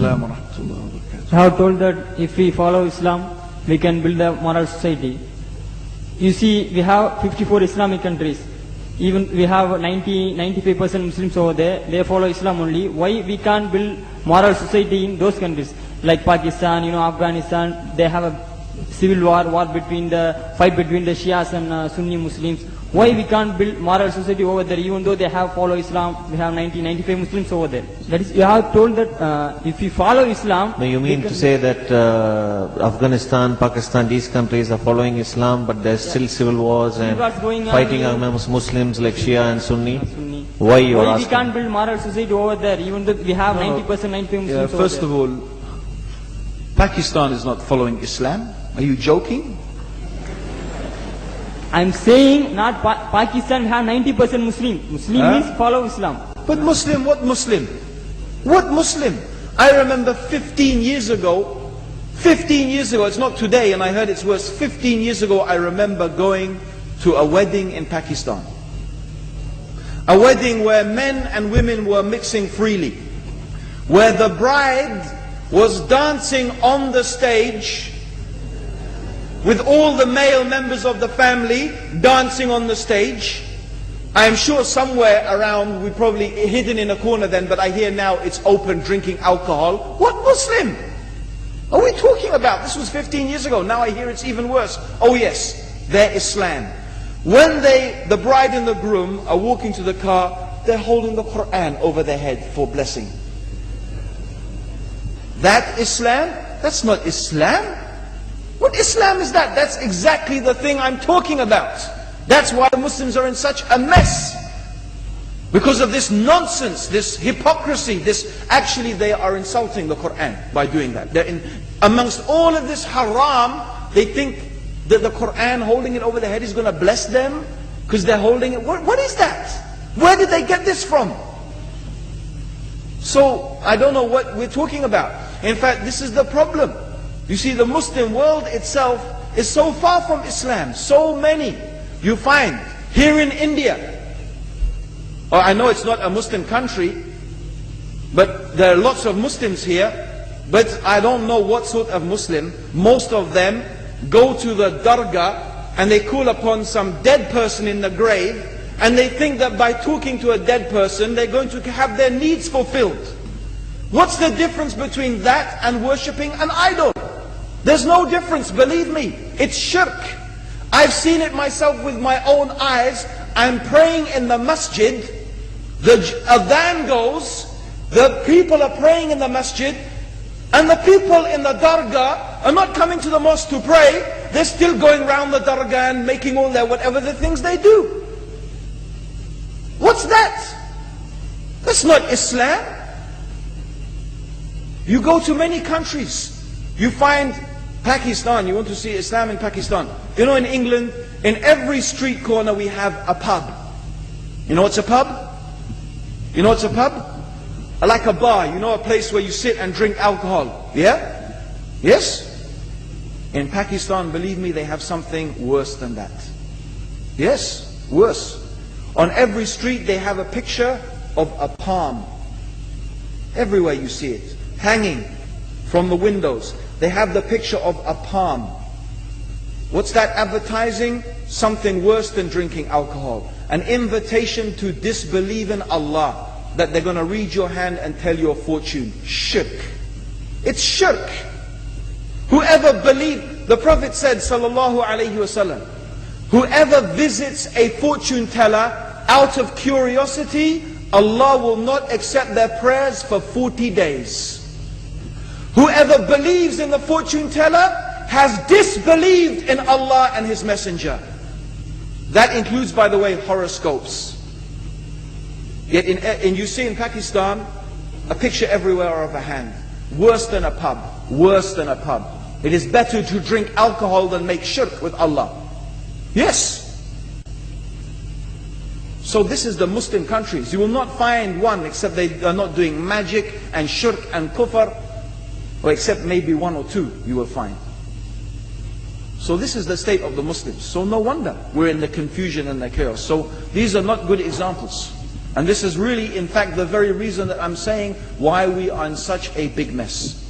Assalam wa rahmatullahi wa barakatuh. I have told that if we follow Islam, we can build a moral society. You see, we have 54 Islamic countries. Even we have 95% Muslims over there. They follow Islam only. Why we can't build moral society in those countries? Like Pakistan, Afghanistan, they have a civil war between the fight between the Shias and Sunni Muslims. Why we can't build moral society over there, even though they have follow Islam? We have 95 Muslims over there. That is, you have told that if we follow Islam. No, you mean to say that Afghanistan, Pakistan, these countries are following Islam, but there's still civil wars and fighting amongst Muslims like Shia and Sunni? Why you are asking? We can't build moral society over there, even though we have 90%, 95 Muslims over there? First of all, Pakistan is not following Islam. Are you joking? I'm saying not Pakistan have 90% Muslim. Muslim means follow Islam. But Muslim, what Muslim? What Muslim? I remember 15 years ago, it's not today and I heard it's worse, 15 years ago I remember going to a wedding in Pakistan. A wedding where men and women were mixing freely. Where the bride was dancing on the stage with all the male members of the family dancing on the stage. I am sure somewhere around, we probably hidden in a corner then, but I hear now it's open, drinking alcohol. What Muslim are we talking about? This was 15 years ago. Now I hear it's even worse. Oh yes, they're Islam. When the bride and the groom are walking to the car, they're holding the Quran over their head for blessing. That Islam? That's not Islam. What Islam is that? That's exactly the thing I'm talking about. That's why the Muslims are in such a mess. Because of this nonsense, this hypocrisy, actually they are insulting the Quran by doing that. Amongst all of this haram, they think that the Quran, holding it over their head, is going to bless them because they're holding it. What is that? Where did they get this from? So, I don't know what we're talking about. In fact, this is the problem. You see, the Muslim world itself is so far from Islam. So many you find here in India. I know it's not a Muslim country, but there are lots of Muslims here. But I don't know what sort of Muslim. Most of them go to the dargah and they call upon some dead person in the grave, and they think that by talking to a dead person they're going to have their needs fulfilled. What's the difference between that and worshipping an idol? There's no difference, believe me. It's shirk. I've seen it myself with my own eyes. I'm praying in the masjid. The adhan goes. The people are praying in the masjid. And the people in the dargah are not coming to the mosque to pray. They're still going around the dargah and making all their whatever the things they do. What's that? That's not Islam. You go to many countries. You find Pakistan, you want to see Islam in Pakistan. You know, in England, in every street corner we have a pub. You know what's a pub? You know what's a pub? Like a bar, you know, a place where you sit and drink alcohol. Yeah? Yes? In Pakistan, believe me, they have something worse than that. Yes, worse. On every street they have a picture of a palm. Everywhere you see it, hanging from the windows. They have the picture of a palm. What's that advertising? Something worse than drinking alcohol. An invitation to disbelieve in Allah. That they're going to read your hand and tell your fortune. Shirk. It's shirk. Whoever believed, the Prophet said, sallallahu alayhi wasallam, whoever visits a fortune teller out of curiosity, Allah will not accept their prayers for 40 days. Whoever believes in the fortune teller has disbelieved in Allah and His Messenger. That includes, by the way, horoscopes. Yet you see in Pakistan a picture everywhere of a hand. Worse than a pub. Worse than a pub. It is better to drink alcohol than make shirk with Allah. Yes. So this is the Muslim countries. You will not find one except they are not doing magic and shirk and kufr. Or except maybe one or two you will find. So this is the state of the Muslims. So no wonder we're in the confusion and the chaos. So these are not good examples. And this is really, in fact, the very reason that I'm saying why we are in such a big mess.